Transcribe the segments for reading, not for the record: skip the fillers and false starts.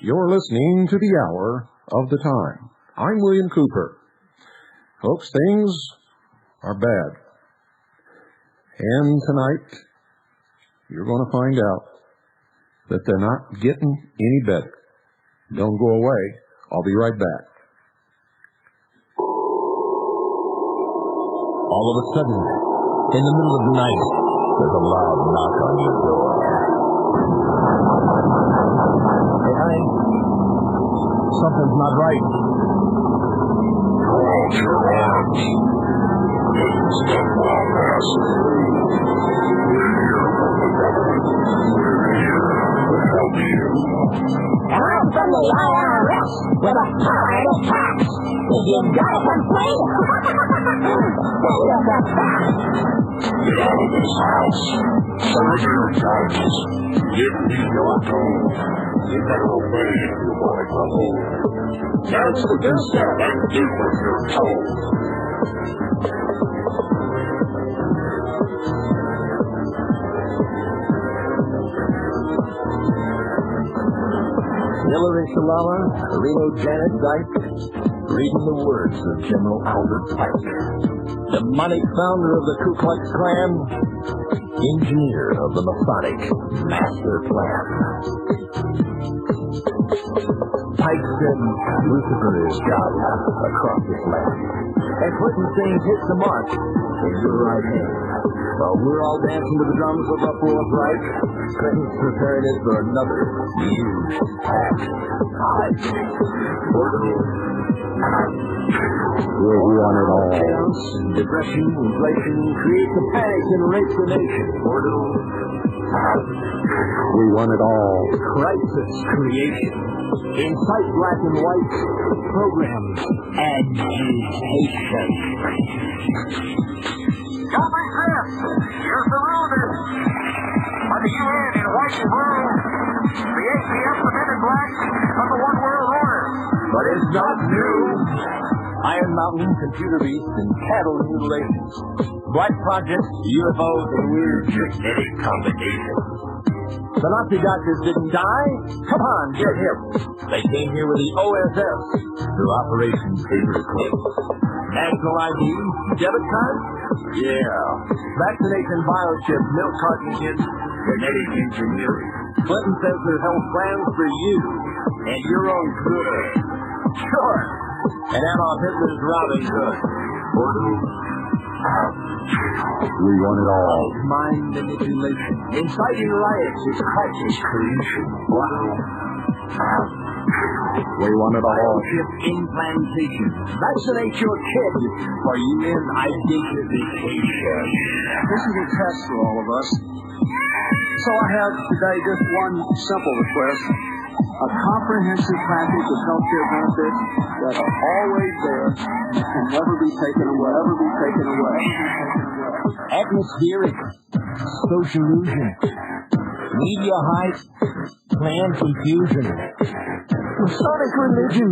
You're listening to the Hour of the Time. I'm William Cooper. Folks, things are bad. And tonight, you're going to find out that they're not getting any better. Don't go away. I'll be right back. All of a sudden, in the middle of the night, there's a loud knock on your door. Hey, honey, something's not right. Hold your arms. Step on us. We're here from the government. We're here to help you. And I'm from the IRS with a power to tax. If you got a complaint, well, look at that. Get out of this house. Serve your judges. Give me your gold. You better obey if you want it to hold. That's the best thing I can do when you're told. Hillary Salama, Reno Janet Dyke, reading the words of General Albert Pike, demonic founder of the Ku Klux Klan, engineer of the Masonic Master Plan. Pike said Lucifer is God across this land, and Clinton saying hit the mark in your right hand. While we're all dancing to the drums of uproar right, Clinton's preparing it for another huge tax hike. We want it all. Chaos, depression, inflation, create the panic and rape the nation. We want it all. Crisis creation. Incite black and white. Programs. Agitation. Don't resist. Here's the rulers. By the UN in white and blue, the ACF, the men in black, of the One World Order. But it's not new. Iron Mountain, computer beasts, and cattle mutilations. Black projects, UFOs, and weird genetic combinations. The Nazi doctors didn't die. Come on, get hip. They came here with the OSS through Operation Paperclip. National ID, debit card? Yeah. Vaccination biochip, milk cartridges, genetic engineering. Clinton says there's health plans for you and your own good. Sure. And Adolf Hitler's Robin Hood. We want it all. Mind manipulation. Inciting riots is crisis creation. We want it all. Chip implantation. Vaccinate your kid for UN identification. This is a test for all of us. So I have today just one simple request. A comprehensive package of healthcare benefits that are always there and can never be taken away. Atmospheric. Sociallusion. Media hype. Plan confusion. Masonic religion.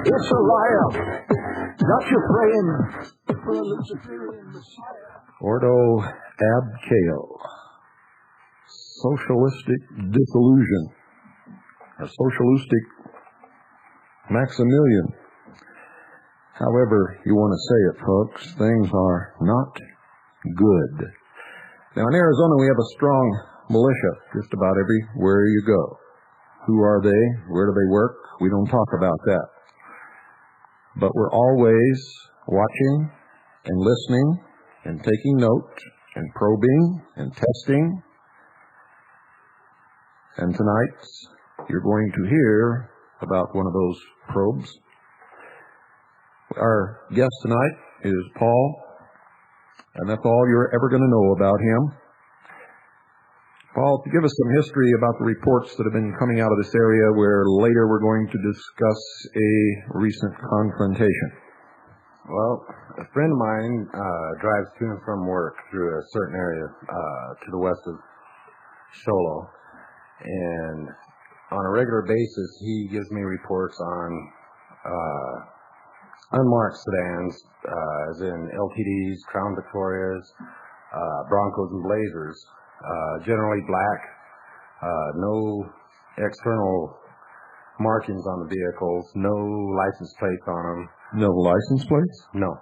It's a liar. Not your praying for a Luciferian Messiah. Ordo ab chao. Socialistic disillusion. A socialistic Maximilian. However you want to say it, folks, things are not good. Now, in Arizona, we have a strong militia just about everywhere you go. Who are they? Where do they work? We don't talk about that. But we're always watching and listening and taking note and probing and testing. And tonight, you're going to hear about one of those probes. Our guest tonight is Paul, and that's all you're ever going to know about him. Paul, give us some history about the reports that have been coming out of this area where later we're going to discuss a recent confrontation. Well, a friend of mine drives to and from work through a certain area to the west of Sholo, and on a regular basis he gives me reports on unmarked sedans, as in LTDs, Crown Victorias, Broncos and Blazers, generally black, no external markings on the vehicles, no license plates on them. No license plates? No.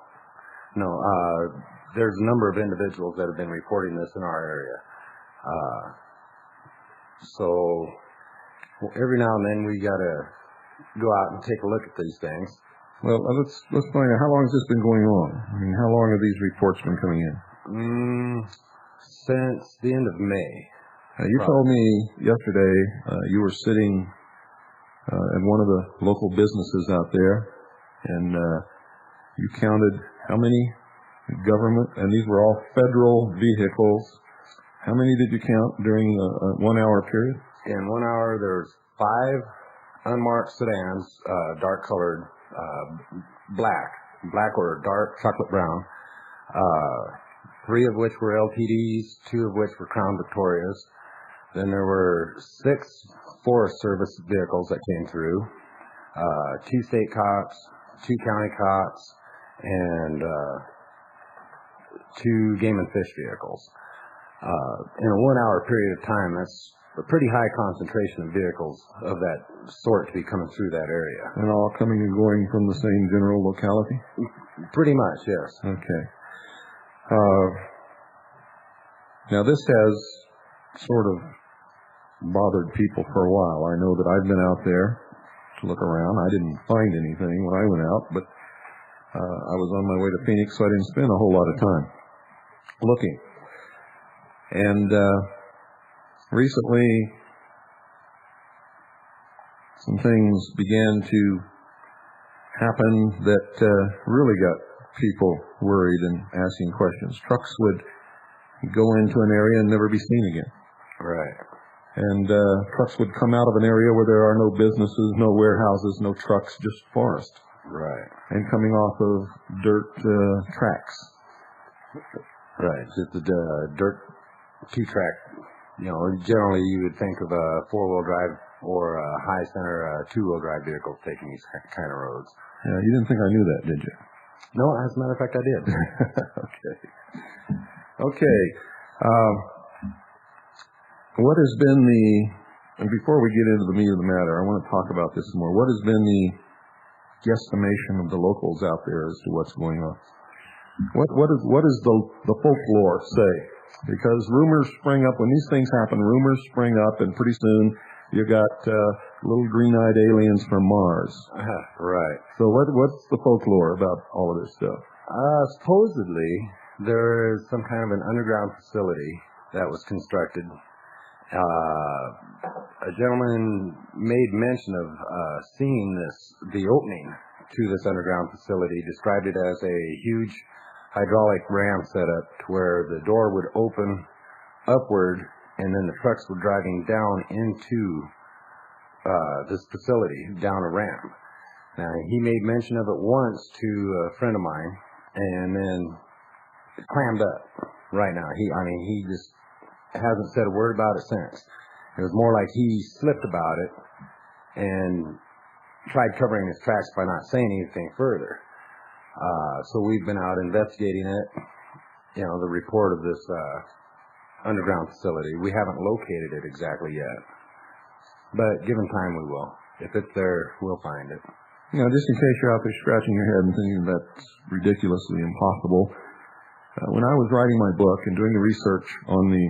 There's a number of individuals that have been reporting this in our area. So every now and then we got to go out and take a look at these things. Well, let's find out, how long has this been going on? I mean, how long have these reports been coming in? Since the end of May. You told me yesterday you were sitting at one of the local businesses out there, and you counted how many government, and these were all federal vehicles. How many did you count during a 1 hour period? In 1 hour, there's 5 unmarked sedans, dark colored, black or dark chocolate brown, 3 of which were LTDs, 2 of which were Crown Victorias. Then there were 6 Forest Service vehicles that came through, 2 state cops, 2 county cops, and 2 game and fish vehicles. In a 1 hour period of time, that's a pretty high concentration of vehicles of that sort to be coming through that area. And all coming and going from the same general locality? Pretty much, yes. Okay. Now this has sort of bothered people for a while. I know that I've been out there to look around. I didn't find anything when I went out, but I was on my way to Phoenix, so I didn't spend a whole lot of time looking. And recently, some things began to happen that really got people worried and asking questions. Trucks would go into an area and never be seen again. Right. And trucks would come out of an area where there are no businesses, no warehouses, no trucks, just forest. Right. And coming off of dirt tracks. Right. Just the dirt 2-track. You know, generally you would think of a 4-wheel drive or a high center 2-wheel drive vehicles taking these kind of roads. Yeah, you didn't think I knew that, did you? No, as a matter of fact, I did. Okay. What has been and before we get into the meat of the matter, I want to talk about this more. What has been the guesstimation of the locals out there as to what's going on? What does the folklore say? Because rumors spring up. When these things happen, rumors spring up, and pretty soon you got little green-eyed aliens from Mars. Right. So what's the folklore about all of this stuff? Supposedly, there is some kind of an underground facility that was constructed. A gentleman made mention of seeing the opening to this underground facility, described it as a huge hydraulic ram setup to where the door would open upward and then the trucks were driving down into this facility, down a ramp. Now, he made mention of it once to a friend of mine, and then it clammed up right now. He just hasn't said a word about it since. It was more like he slipped about it and tried covering his tracks by not saying anything further. So we've been out investigating it, the report of this underground facility. We haven't located it exactly yet, but given time we will. If it's there, we'll find it. Just in case you're out there scratching your head and thinking that's ridiculously impossible, when I was writing my book and doing the research on the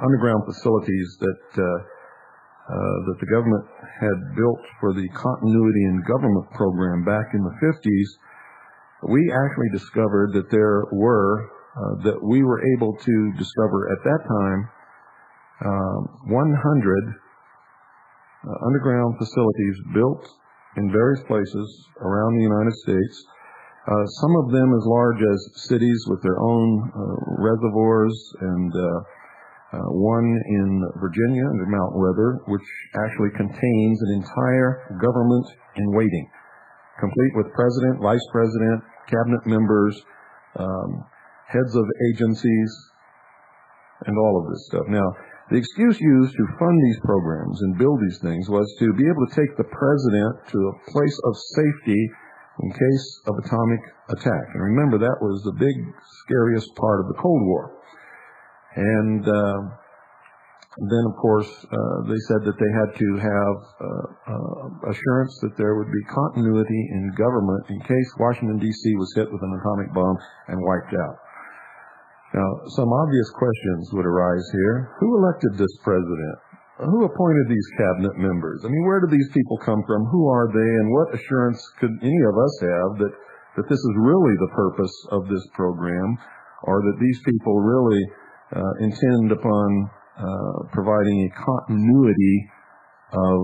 underground facilities that the government had built for the Continuity in Government program back in the 50s, we actually discovered that there were, that we were able to discover at that time, 100 underground facilities built in various places around the United States, some of them as large as cities with their own reservoirs, and one in Virginia under Mount Weather, which actually contains an entire government in waiting, complete with president, vice president, cabinet members, heads of agencies, and all of this stuff. Now, the excuse used to fund these programs and build these things was to be able to take the president to a place of safety in case of atomic attack. And remember, that was the big, scariest part of the Cold War. And then, of course, they said that they had to have assurance that there would be continuity in government in case Washington, D.C. was hit with an atomic bomb and wiped out. Now, some obvious questions would arise here. Who elected this president? Who appointed these cabinet members? I mean, where do these people come from? Who are they? And what assurance could any of us have that this is really the purpose of this program, or that these people really intend upon providing a continuity of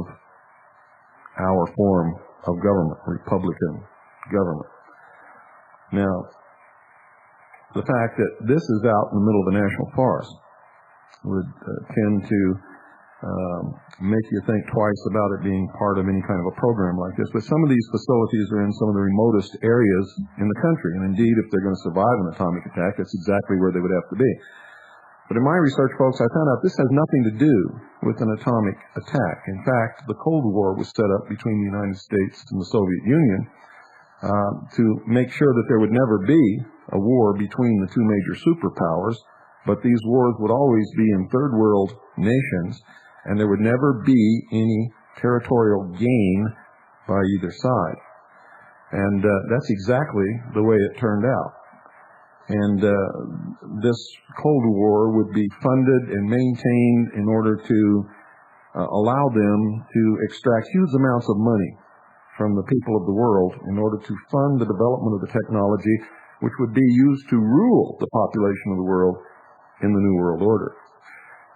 our form of government, Republican government? Now, the fact that this is out in the middle of a national forest would tend to make you think twice about it being part of any kind of a program like this. But some of these facilities are in some of the remotest areas in the country. And indeed, if they're going to survive an atomic attack, that's exactly where they would have to be. But in my research, folks, I found out this has nothing to do with an atomic attack. In fact, the Cold War was set up between the United States and the Soviet Union to make sure that there would never be a war between the two major superpowers, but these wars would always be in third world nations, and there would never be any territorial gain by either side. And that's exactly the way it turned out. And this Cold War would be funded and maintained in order to allow them to extract huge amounts of money from the people of the world in order to fund the development of the technology which would be used to rule the population of the world in the New World Order.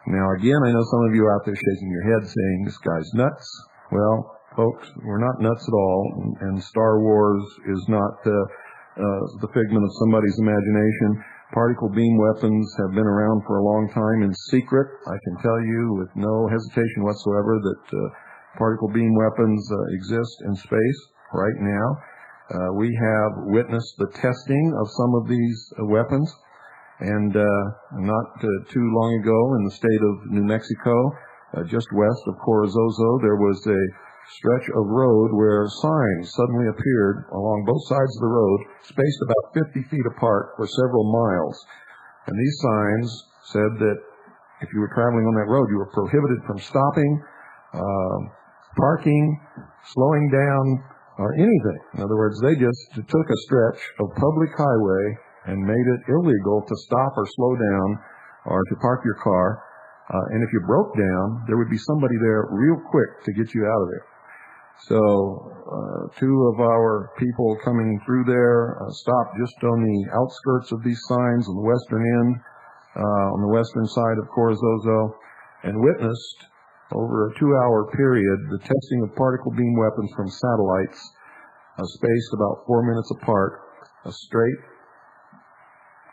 Now, again, I know some of you are out there shaking your head saying, this guy's nuts. Well, folks, we're not nuts at all, and Star Wars is not the figment of somebody's imagination. Particle beam weapons have been around for a long time in secret. I can tell you with no hesitation whatsoever that particle beam weapons exist in space right now. We have witnessed the testing of some of these weapons, and not too long ago in the state of New Mexico, just west of Corazoso, there was a stretch of road where signs suddenly appeared along both sides of the road, spaced about 50 feet apart for several miles. And these signs said that if you were traveling on that road, you were prohibited from stopping, parking, slowing down, or anything. In other words, they just took a stretch of public highway and made it illegal to stop or slow down or to park your car. And if you broke down, there would be somebody there real quick to get you out of there. So two of our people coming through there stopped just on the outskirts of these signs on the western end, on the western side of Corazoso, and witnessed over a 2-hour period the testing of particle beam weapons from satellites, spaced about 4 minutes apart. A straight,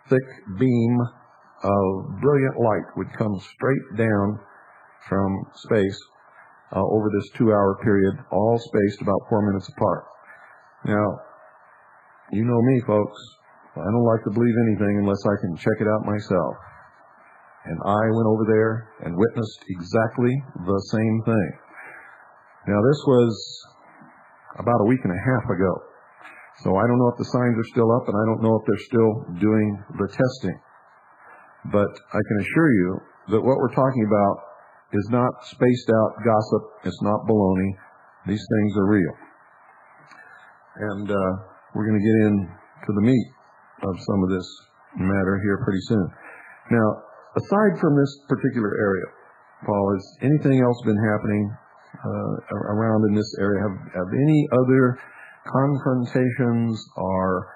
thick beam of brilliant light would come straight down from space over this 2-hour period, all spaced about 4 minutes apart. Now, you know me, folks. I don't like to believe anything unless I can check it out myself. And I went over there and witnessed exactly the same thing. Now, this was about a week and a half ago. So I don't know if the signs are still up, and I don't know if they're still doing the testing. But I can assure you that what we're talking about is not spaced out gossip. It's not baloney. These things are real. And we're going to get into the meat of some of this matter here pretty soon. Now, aside from this particular area, Paul, has anything else been happening around in this area? Have any other confrontations or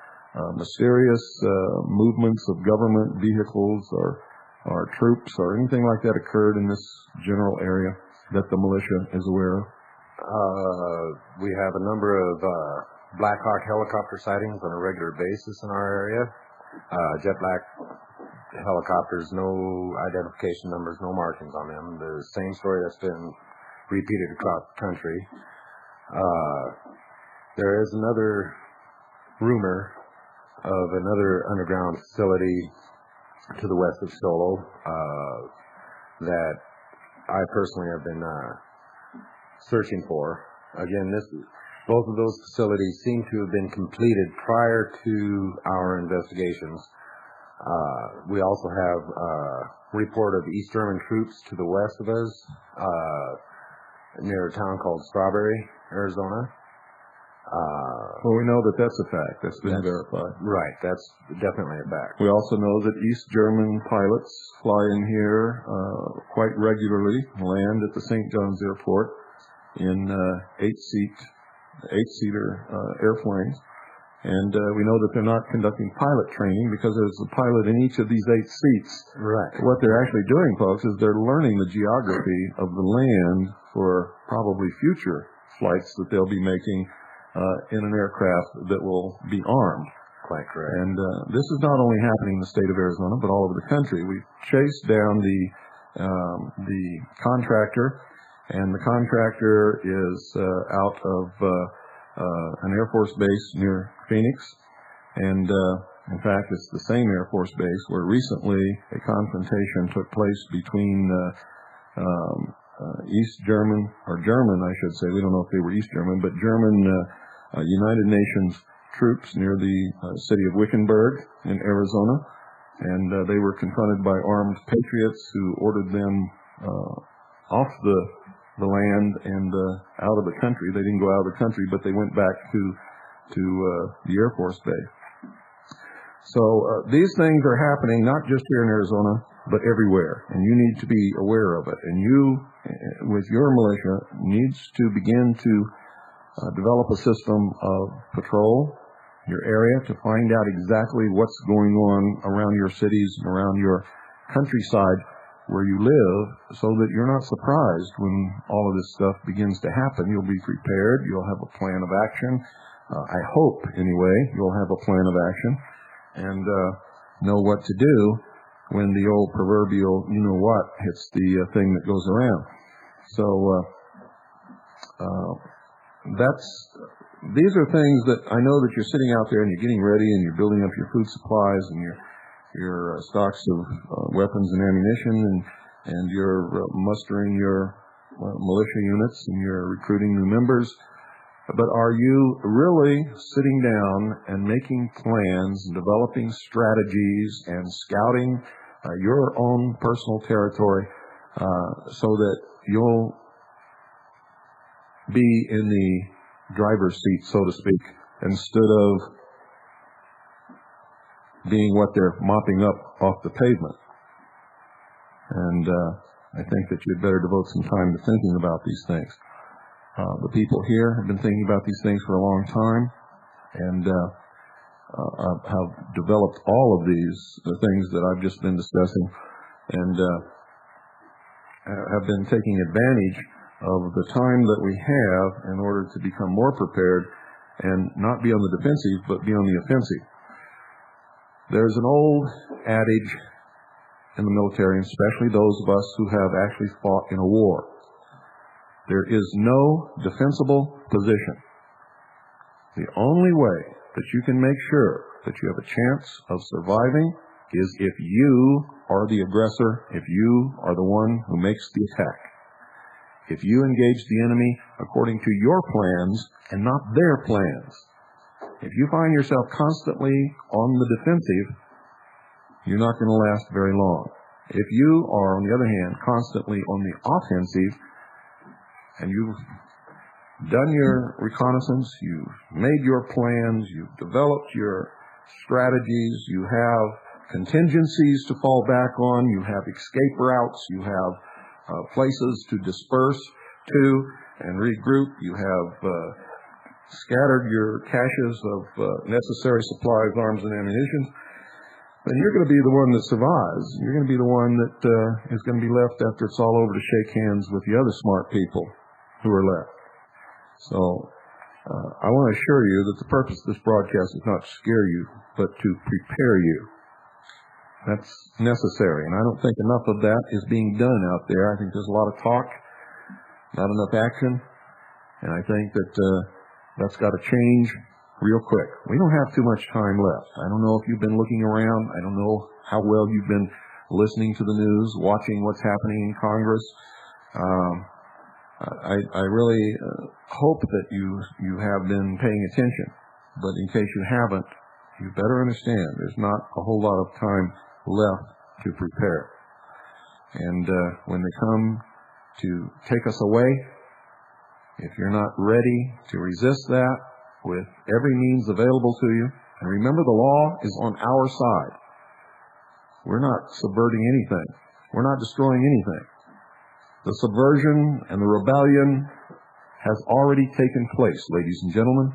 mysterious movements of government vehicles or troops or anything like that occurred in this general area that the militia is aware of? We have a number of Black Hawk helicopter sightings on a regular basis in our area. Jet black helicopters, no identification numbers, no markings on them. The same story that's been repeated across the country. There is another rumor of another underground facility to the west of Solo that I personally have been searching for. Again, both of those facilities seem to have been completed prior to our investigations. We also have a report of East German troops to the west of us, near a town called Strawberry, Arizona. Well, we know that that's a fact. That's been verified. Right, that's definitely a fact. We also know that East German pilots fly in here quite regularly, land at the St. John's Airport in eight-seater airplanes. And we know that they're not conducting pilot training because there's a pilot in each of these 8 seats. Right. What they're actually doing, folks, is they're learning the geography of the land for probably future flights that they'll be making in an aircraft that will be armed. Quite correct. And this is not only happening in the state of Arizona, but all over the country. We've chased down the contractor, and the contractor is out of an Air Force base near Phoenix. And in fact, it's the same Air Force base where recently a confrontation took place between East German, or German, I should say. We don't know if they were East German, but German United Nations troops near the city of Wickenburg in Arizona. And they were confronted by armed patriots who ordered them off the land and out of the country. They didn't go out of the country, but they went back to the Air Force Base. So these things are happening not just here in Arizona, but everywhere, and you need to be aware of it. And you, with your militia, needs to begin to develop a system of patrol your area to find out exactly what's going on around your cities and around your countryside where you live, so that you're not surprised when all of this stuff begins to happen. You'll be prepared. You'll have a plan of action. I hope, anyway, you'll have a plan of action and know what to do when the old proverbial you-know-what hits the thing that goes around. So these are things that I know that you're sitting out there and you're getting ready and you're building up your food supplies and your stocks of weapons and ammunition, and you're mustering your militia units and you're recruiting new members. But are you really sitting down and making plans and developing strategies and scouting your own personal territory so that you'll be in the driver's seat, so to speak, instead of being what they're mopping up off the pavement? And I think that you'd better devote some time to thinking about these things. The people here have been thinking about these things for a long time, and have developed all of these things that I've just been discussing, and have been taking advantage of the time that we have in order to become more prepared and not be on the defensive, but be on the offensive. There's an old adage in the military, especially those of us who have actually fought in a war. There is no defensible position. The only way that you can make sure that you have a chance of surviving is if you are the aggressor, if you are the one who makes the attack. If you engage the enemy according to your plans and not their plans. If you find yourself constantly on the defensive, you're not going to last very long. If you are, on the other hand, constantly on the offensive, and you've done your reconnaissance, you've made your plans, you've developed your strategies, you have contingencies to fall back on, you have escape routes, you have places to disperse to and regroup, you have scattered your caches of necessary supplies, arms, and ammunition, then you're going to be the one that survives. You're going to be the one that is going to be left after it's all over to shake hands with the other smart people who are left. So I want to assure you that the purpose of this broadcast is not to scare you, but to prepare you. That's necessary, and I don't think enough of that is being done out there. I think there's a lot of talk, not enough action, and I think that that's got to change real quick. We don't have too much time left. I don't know if you've been looking around. I don't know how well you've been listening to the news, watching what's happening in Congress. I really hope that you have been paying attention, but in case you haven't, you better understand there's not a whole lot of time left to prepare. And when they come to take us away, if you're not ready to resist that with every means available to you, and remember the law is on our side. We're not subverting anything. We're not destroying anything. The subversion and the rebellion has already taken place, ladies and gentlemen.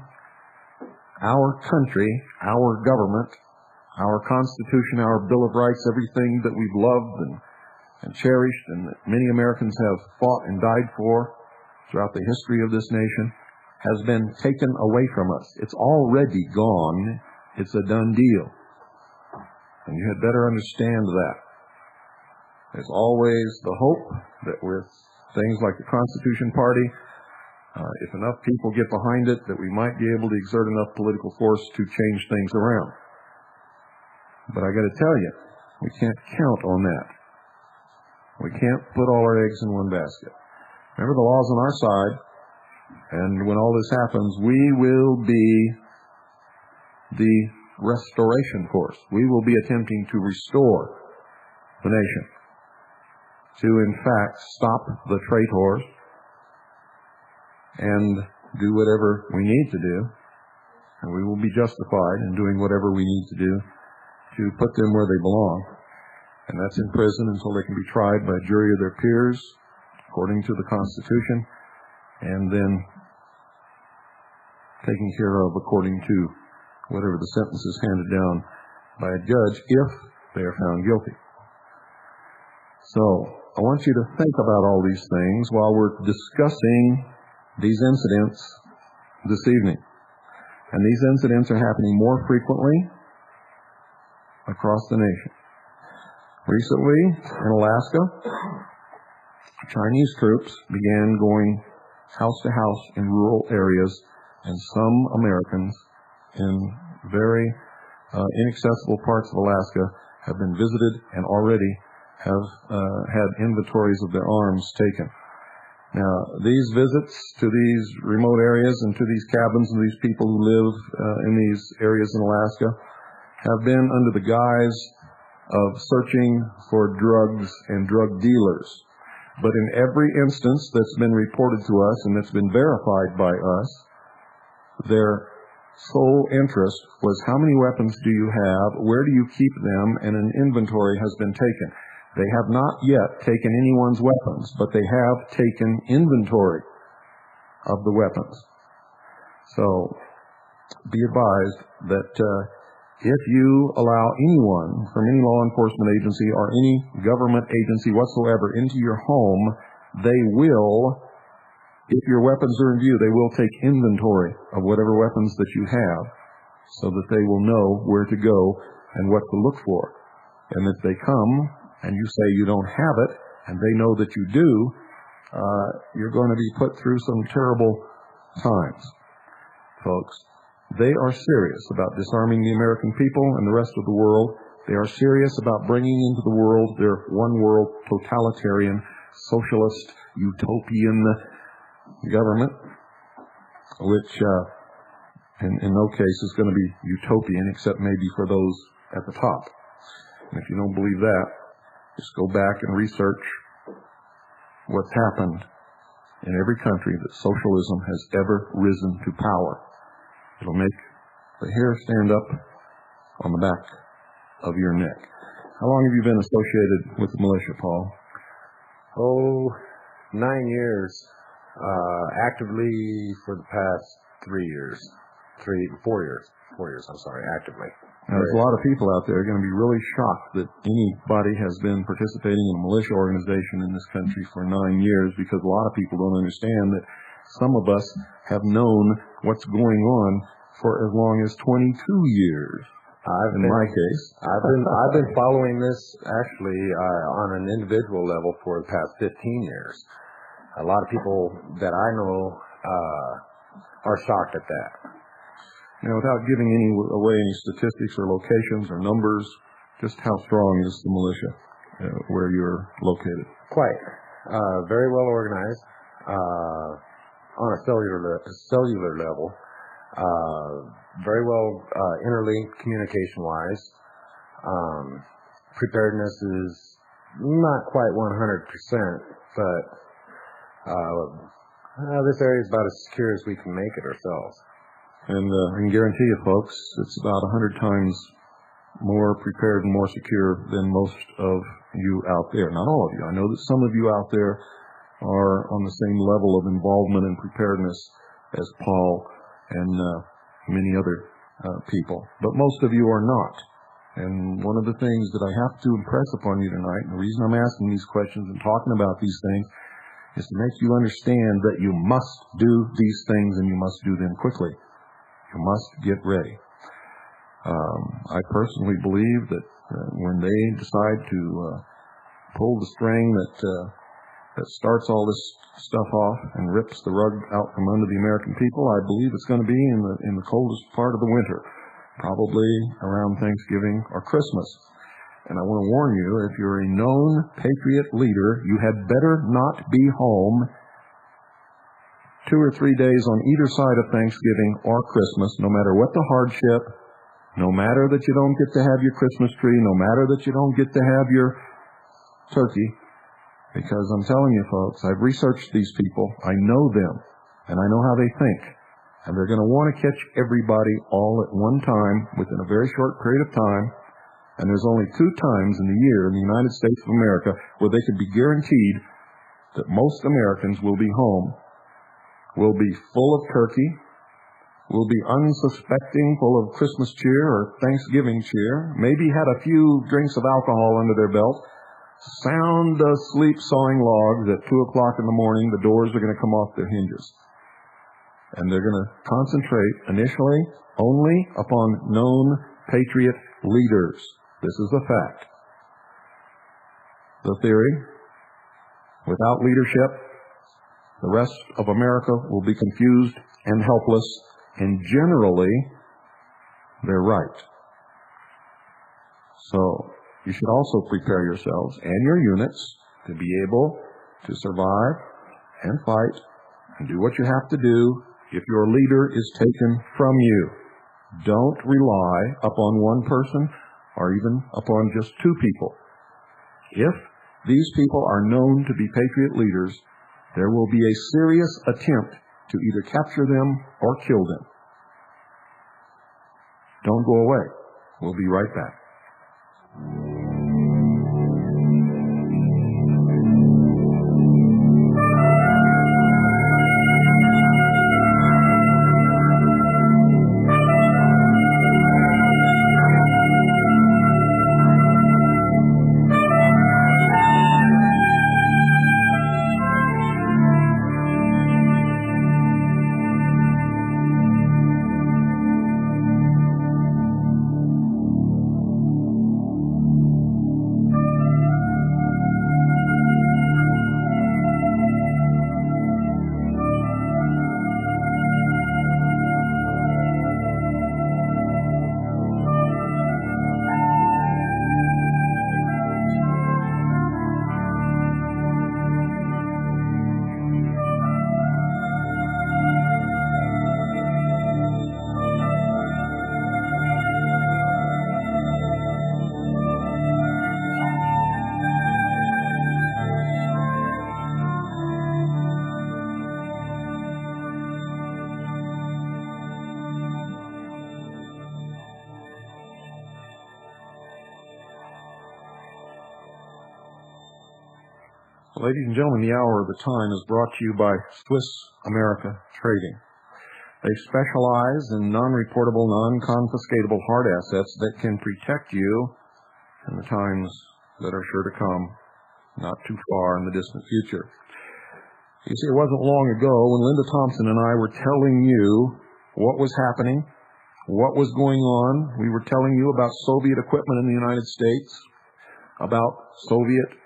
Our country, our government, our Constitution, our Bill of Rights, everything that we've loved and cherished and that many Americans have fought and died for throughout the history of this nation, has been taken away from us. It's already gone. It's a done deal. And you had better understand that. There's always the hope that with things like the Constitution Party, if enough people get behind it, that we might be able to exert enough political force to change things around. But I got to tell you, we can't count on that. We can't put all our eggs in one basket. Remember, the law's on our side, and when all this happens, we will be the restoration force. We will be attempting to restore the nation, to in fact stop the traitors and do whatever we need to do, and we will be justified in doing whatever we need to do to put them where they belong, and that's in prison until they can be tried by a jury of their peers according to the Constitution, and then taken care of according to whatever the sentence is handed down by a judge if they are found guilty. So I want you to think about all these things while we're discussing these incidents this evening. And these incidents are happening more frequently across the nation. Recently, in Alaska, Chinese troops began going house to house in rural areas, and some Americans in very inaccessible parts of Alaska have been visited and already have had inventories of their arms taken. Now, these visits to these remote areas and to these cabins and these people who live in these areas in Alaska have been under the guise of searching for drugs and drug dealers. But in every instance that's been reported to us and that's been verified by us, their sole interest was how many weapons do you have, where do you keep them, and an inventory has been taken. They have not yet taken anyone's weapons, but they have taken inventory of the weapons. So be advised that if you allow anyone from any law enforcement agency or any government agency whatsoever into your home, they will, if your weapons are in view, they will take inventory of whatever weapons that you have so that they will know where to go and what to look for. And if they come and you say you don't have it, and they know that you do, you're going to be put through some terrible times, folks. They are serious about disarming the American people and the rest of the world. They are serious about bringing into the world their one-world totalitarian, socialist, utopian government, which in no case is going to be utopian except maybe for those at the top. And if you don't believe that, just go back and research what's happened in every country that socialism has ever risen to power. It'll make the hair stand up on the back of your neck. How long have you been associated with the militia, Paul? 9 years. Actively for the past 4 years, actively. Now, there's a lot of people out there going to be really shocked that anybody has been participating in a militia organization in this country for 9 years, because a lot of people don't understand that some of us have known what's going on for as long as 22 years. In my case, I've been following this actually on an individual level for the past 15 years. A lot of people that I know are shocked at that. Now, without giving away any statistics or locations or numbers, just how strong is the militia where you're located? Quite. Very well organized on a cellular level. Very well interlinked communication-wise. Preparedness is not quite 100%, but this area is about as secure as we can make it ourselves. And I can guarantee you, folks, it's about 100 times more prepared and more secure than most of you out there. Not all of you. I know that some of you out there are on the same level of involvement and preparedness as Paul and many other people. But most of you are not. And one of the things that I have to impress upon you tonight, and the reason I'm asking these questions and talking about these things, is to make you understand that you must do these things, and you must do them quickly. You must get ready. I personally believe that when they decide to pull the string that starts all this stuff off and rips the rug out from under the American people, I believe it's going to be in the coldest part of the winter, probably around Thanksgiving or Christmas. And I want to warn you, if you're a known patriot leader, you had better not be home 2 or 3 days on either side of Thanksgiving or Christmas, no matter what the hardship, no matter that you don't get to have your Christmas tree, no matter that you don't get to have your turkey. Because I'm telling you, folks, I've researched these people. I know them, and I know how they think. And they're going to want to catch everybody all at one time within a very short period of time. And there's only 2 times in the year in the United States of America where they can be guaranteed that most Americans will be home, will be full of turkey, will be unsuspecting, full of Christmas cheer or Thanksgiving cheer, maybe had a few drinks of alcohol under their belt, sound asleep sawing logs at 2 o'clock in the morning. The doors are going to come off their hinges. And they're going to concentrate initially only upon known patriot leaders. This is a fact. The theory, without leadership, the rest of America will be confused and helpless, and generally, they're right. So, you should also prepare yourselves and your units to be able to survive and fight and do what you have to do if your leader is taken from you. Don't rely upon one person or even upon just 2 people. If these people are known to be patriot leaders, there will be a serious attempt to either capture them or kill them. Don't go away. We'll be right back. Ladies and gentlemen, the hour of the time is brought to you by Swiss America Trading. They specialize in non-reportable, non-confiscatable hard assets that can protect you in the times that are sure to come, not too far in the distant future. You see, it wasn't long ago when Linda Thompson and I were telling you what was happening, what was going on. We were telling you about Soviet equipment in the United States, about Soviet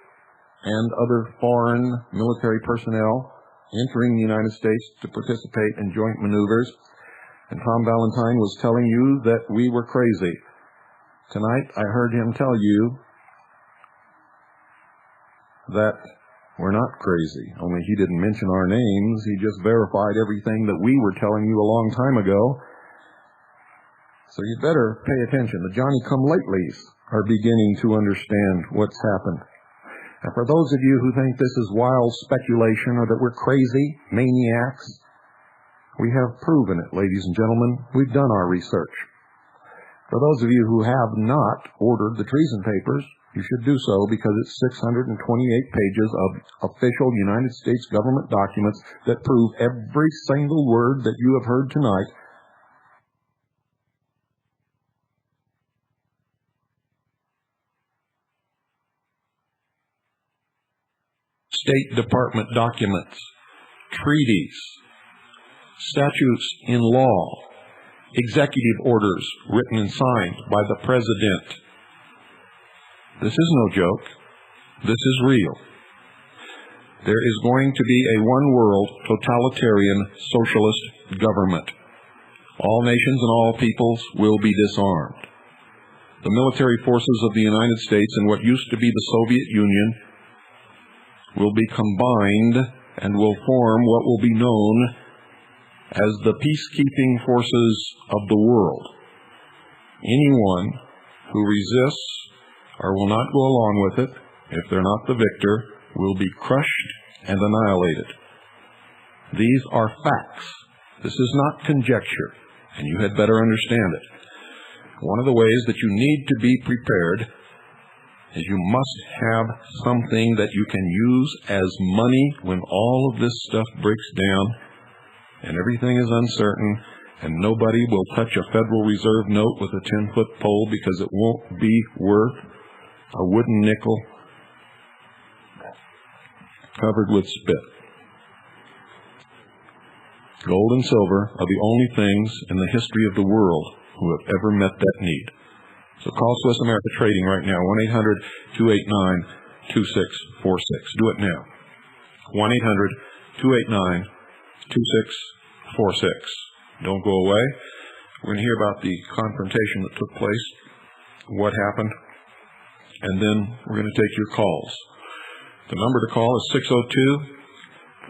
and other foreign military personnel entering the United States to participate in joint maneuvers. And Tom Valentine was telling you that we were crazy. Tonight, I heard him tell you that we're not crazy, only he didn't mention our names. He just verified everything that we were telling you a long time ago. So you better pay attention. The Johnny-come-latelys are beginning to understand what's happened. And for those of you who think this is wild speculation or that we're crazy maniacs, we have proven it, ladies and gentlemen. We've done our research. For those of you who have not ordered the treason papers, you should do so because it's 628 pages of official United States government documents that prove every single word that you have heard tonight. State Department documents, treaties, statutes in law, executive orders written and signed by the President. This is no joke. This is real. There is going to be a one-world, totalitarian, socialist government. All nations and all peoples will be disarmed. The military forces of the United States and what used to be the Soviet Union will be combined and will form what will be known as the peacekeeping forces of the world. Anyone who resists or will not go along with it, if they're not the victor, will be crushed and annihilated. These are facts. This is not conjecture, and you had better understand it. One of the ways that you need to be prepared is you must have something that you can use as money when all of this stuff breaks down and everything is uncertain and nobody will touch a Federal Reserve note with a 10-foot pole because it won't be worth a wooden nickel covered with spit. Gold and silver are the only things in the history of the world who have ever met that need. So call Swiss America Trading right now, 1-800-289-2646. Do it now. 1-800-289-2646. Don't go away. We're going to hear about the confrontation that took place, what happened, and then we're going to take your calls. The number to call is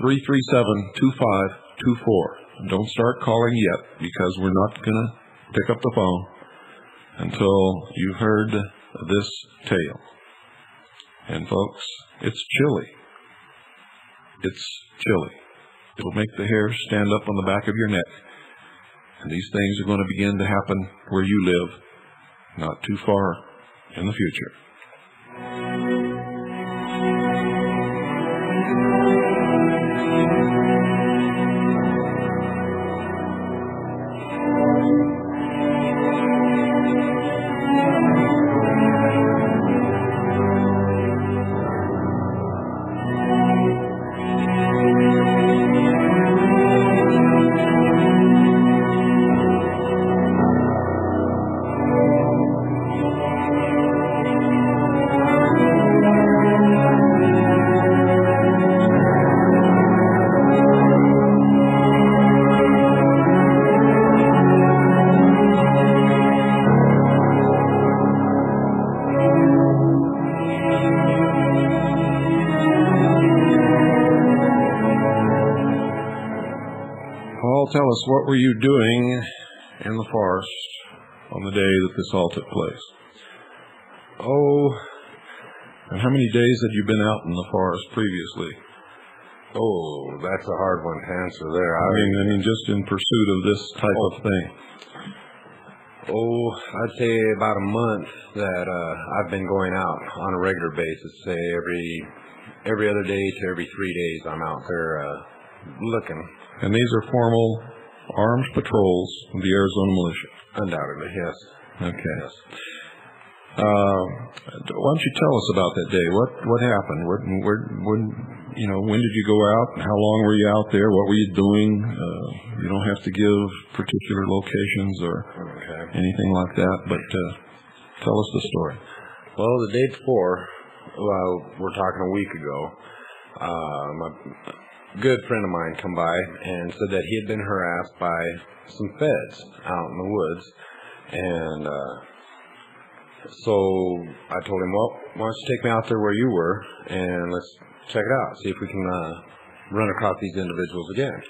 602-337-2524. Don't start calling yet because we're not going to pick up the phone until you've heard this tale. And folks, it's chilly. It's chilly. It'll make the hair stand up on the back of your neck. And these things are going to begin to happen where you live, not too far in the future. Tell us, what were you doing in the forest on the day that this all took place? Oh, and how many days had you been out in the forest previously? Oh, that's a hard one to answer there. I mean, just in pursuit of this type of thing. Oh, I'd say about a month that I've been going out on a regular basis. Say every other day to every 3 days I'm out there looking. And these are formal armed patrols of the Arizona militia. Undoubtedly, yes. Okay. Yes. Why don't you tell us about that day? What happened? When did you go out? How long were you out there? What were you doing? You don't have to give particular locations or anything like that, but tell us the story. Well, the day before, we're talking a week ago, my good friend of mine come by and said that he had been harassed by some feds out in the woods, and so I told him, well, why don't you take me out there where you were, and let's check it out, see if we can run across these individuals again.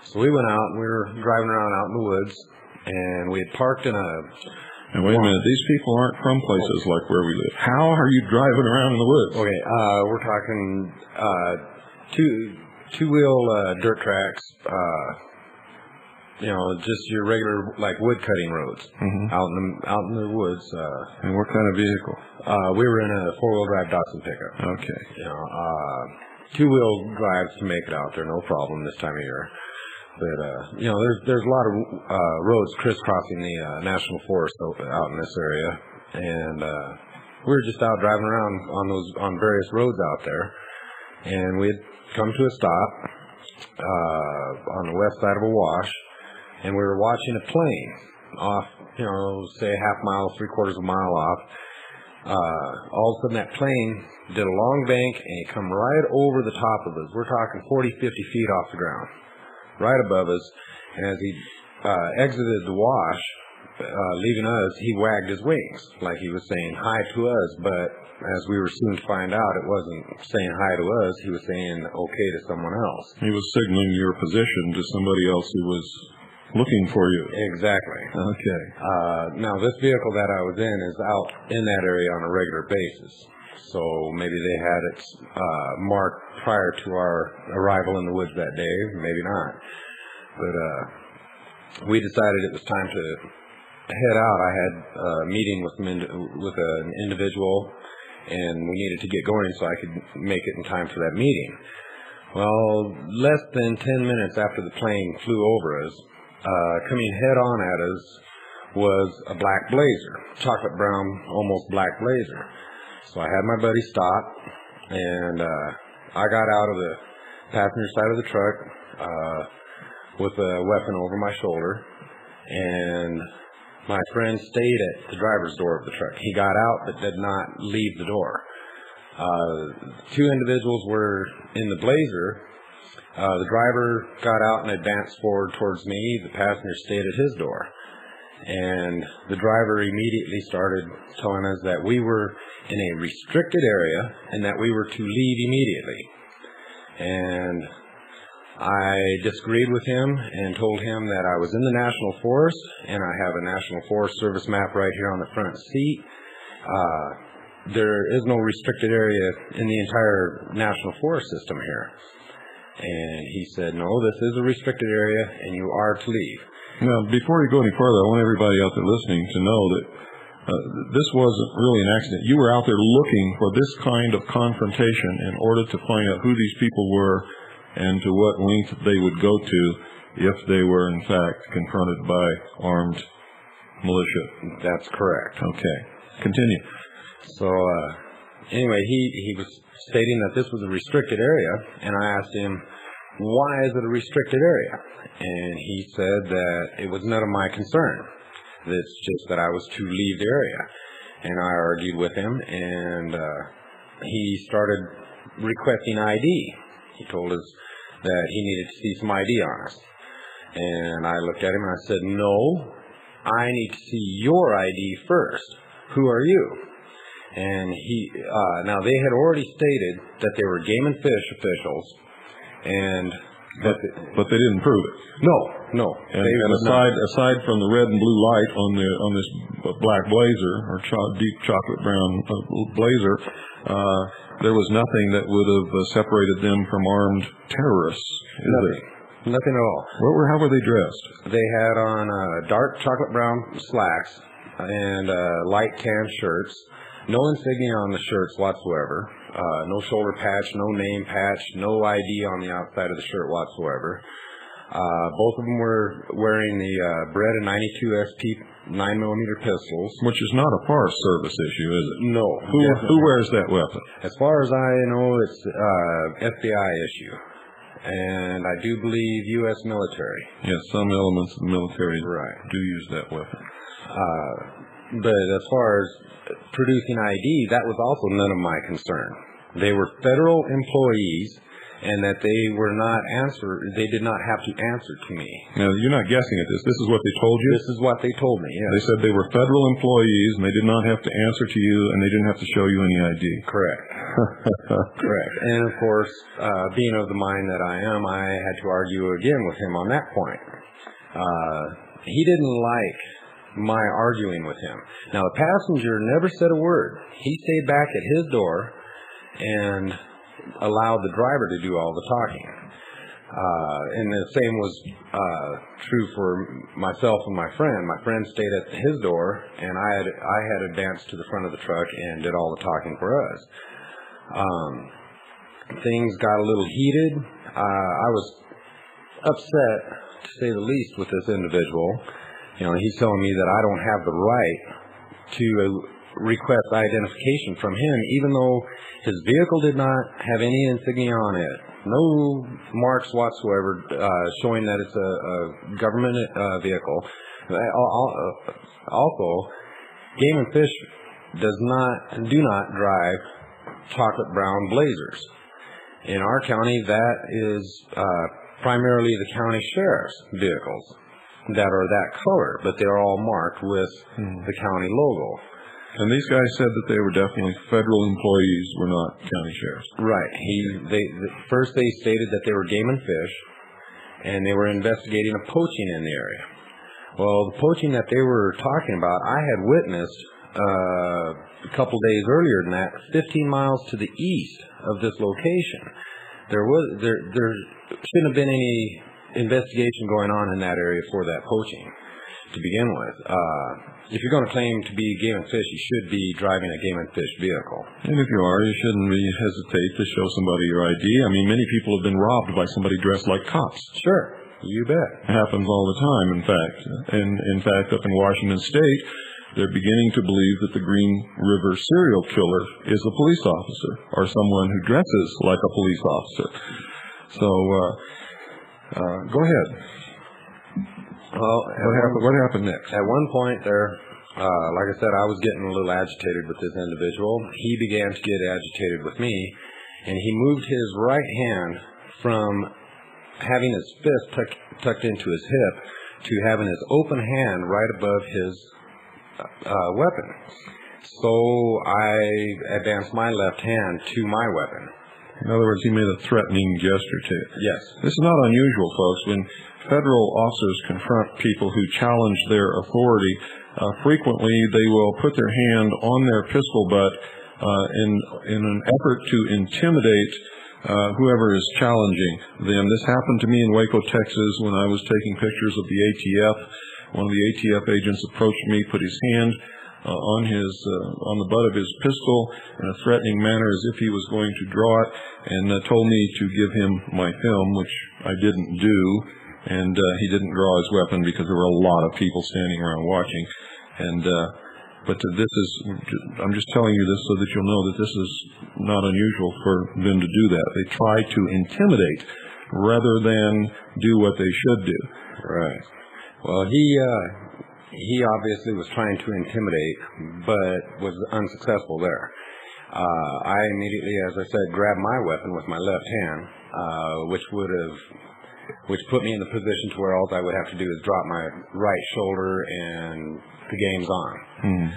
So we went out, and we were driving around out in the woods, and we had parked in a... And wait a minute, these people aren't from places like where we live. How are you driving around in the woods? Okay, we're talking two-wheel dirt tracks, just your regular wood cutting roads out in the woods. And what kind of vehicle? We were in a 4-wheel drive Datsun pickup. Okay. Two-wheel drives to make it out there, no problem this time of year. But there's a lot of roads crisscrossing the national forest out in this area, and we were just out driving around on various roads out there, and we had come to a stop on the west side of a wash. And we were watching a plane off, say a half mile, 3/4 of a mile off. All of a sudden that plane did a long bank and it come right over the top of us. We're talking 40, 50 feet off the ground, right above us. And as he exited the wash, leaving us, he wagged his wings like he was saying hi to us. But as we were soon to find out, it wasn't saying hi to us. He was saying okay to someone else. He was signaling your position to somebody else who was looking for you. Exactly. Okay. Now, this vehicle that I was in is out in that area on a regular basis. So maybe they had it marked prior to our arrival in the woods that day. Maybe not. But we decided it was time to head out. I had a meeting with an individual, and we needed to get going so I could make it in time for that meeting. Well, less than 10 minutes after the plane flew over us, coming head-on at us was a black blazer, chocolate brown, almost black blazer. So I had my buddy stop, and I got out of the passenger side of the truck with a weapon over my shoulder, and my friend stayed at the driver's door of the truck. He got out but did not leave the door. Two individuals were in the blazer. The driver got out and advanced forward towards me. The passenger stayed at his door. And the driver immediately started telling us that we were in a restricted area and that we were to leave immediately. And I disagreed with him and told him that I was in the National Forest, and I have a National Forest Service map right here on the front seat. There is no restricted area in the entire National Forest system here. And he said, no, this is a restricted area, and you are to leave. Now, before you go any further, I want everybody out there listening to know that this wasn't really an accident. You were out there looking for this kind of confrontation in order to find out who these people were and to what length they would go to if they were, in fact, confronted by armed militia. That's correct. Okay. Continue. So, anyway, he was stating that this was a restricted area, and I asked him, why is it a restricted area? And he said that it was none of my concern. It's just that I was to leave the area. And I argued with him, and he started requesting ID. He told us that he needed to see some ID on us. And I looked at him and I said, no, I need to see your ID first. Who are you? And now they had already stated that they were game and fish officials, and but they didn't prove it. No. And aside from the red and blue light on this black blazer or deep chocolate brown blazer, there was nothing that would have separated them from armed terrorists. Nothing at all. How were they dressed? They had on dark chocolate brown slacks and light tan shirts. No insignia on the shirts whatsoever. No shoulder patch, no name patch, no ID on the outside of the shirt whatsoever. Both of them were wearing the Beretta 92 SP 9mm pistols. Which is not a Forest Service issue, is it? No. Who wears that weapon? As far as I know, it's FBI issue. And I do believe U.S. military. Yes, some elements of the military do use that weapon. But as far as producing ID, that was also none of my concern. They were federal employees, and that they did not have to answer to me. Now, you're not guessing at this. This is what they told you? This is what they told me, yes. They said they were federal employees, and they did not have to answer to you, and they didn't have to show you any ID. Correct. Correct. And, of course, being of the mind that I am, I had to argue again with him on that point. He didn't like my arguing with him. Now, the passenger never said a word. He stayed back at his door and allowed the driver to do all the talking. And the same was true for myself and my friend. My friend stayed at his door, and I had advanced to the front of the truck and did all the talking for us. Things got a little heated. I was upset, to say the least, with this individual. He's telling me that I don't have the right to request identification from him, even though his vehicle did not have any insignia on it. No marks whatsoever showing that it's a government vehicle. Also, Game and Fish do not drive chocolate brown Blazers. In our county, that is primarily the county sheriff's vehicles that are that color, but they're all marked with the county logo. And these guys said that they were definitely federal employees, were not county sheriffs. Right. First they stated that they were Game and Fish, and they were investigating a poaching in the area. Well, the poaching that they were talking about, I had witnessed a couple days earlier than that, 15 miles to the east of this location. There shouldn't have been any investigation going on in that area for that poaching to begin with. If you're going to claim to be Game and Fish, you should be driving a Game and Fish vehicle. And if you are, you shouldn't hesitate to show somebody your ID. I mean, many people have been robbed by somebody dressed like cops. Sure, you bet. It happens all the time, in fact. And in fact, up in Washington State, they're beginning to believe that the Green River serial killer is a police officer or someone who dresses like a police officer. So, go ahead. Well, what happened next? At one point there, like I said, I was getting a little agitated with this individual. He began to get agitated with me, and he moved his right hand from having his fist tucked into his hip to having his open hand right above his weapon. So I advanced my left hand to my weapon. In other words, he made a threatening gesture to you. Yes. This is not unusual, folks. When federal officers confront people who challenge their authority, frequently they will put their hand on their pistol butt in an effort to intimidate whoever is challenging them. This happened to me in Waco, Texas, when I was taking pictures of the ATF. One of the ATF agents approached me, put his hand on the butt of his pistol in a threatening manner as if he was going to draw it, and told me to give him my film, which I didn't do, and he didn't draw his weapon because there were a lot of people standing around watching. But I'm just telling you this so that you'll know that this is not unusual for them to do that. They try to intimidate rather than do what they should do. Right. Well, he obviously was trying to intimidate, but was unsuccessful there. I immediately, as I said, grabbed my weapon with my left hand, which put me in the position to where all I would have to do is drop my right shoulder and the game's on.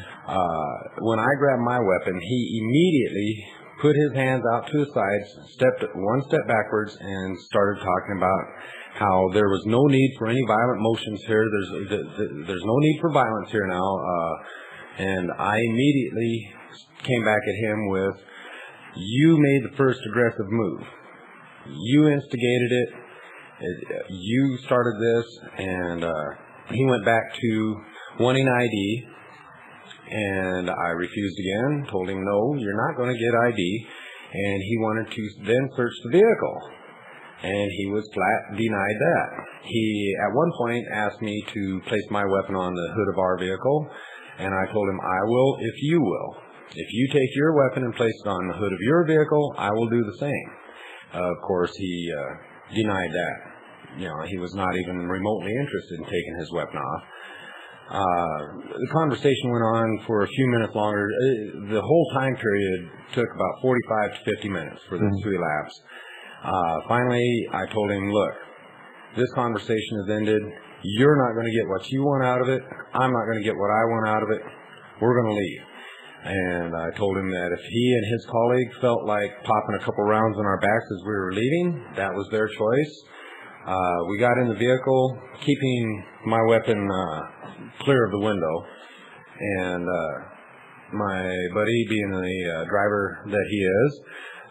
When I grabbed my weapon, he immediately put his hands out to his sides, stepped one step backwards, and started talking about how there was no need for any violent motions here. There's no need for violence here now. And I immediately came back at him with, "You made the first aggressive move. You instigated it. You started this." And he went back to wanting ID. And I refused again, told him, "No, you're not going to get ID." And he wanted to then search the vehicle. and he was flat denied that. He, at one point, asked me to place my weapon on the hood of our vehicle, and I told him, I will if you will. If you take your weapon and place it on the hood of your vehicle, I will do the same. Of course, he denied that. You know, he was not even remotely interested in taking his weapon off. The conversation went on for a few minutes longer. The whole time period took about 45 to 50 minutes for this to elapse. Finally, I told him, look, this conversation has ended. You're not going to get what you want out of it. I'm not going to get what I want out of it. We're going to leave. And I told him that if he and his colleague felt like popping a couple rounds on our backs as we were leaving, that was their choice. We got in the vehicle, keeping my weapon clear of the window, and my buddy, being the driver that he is,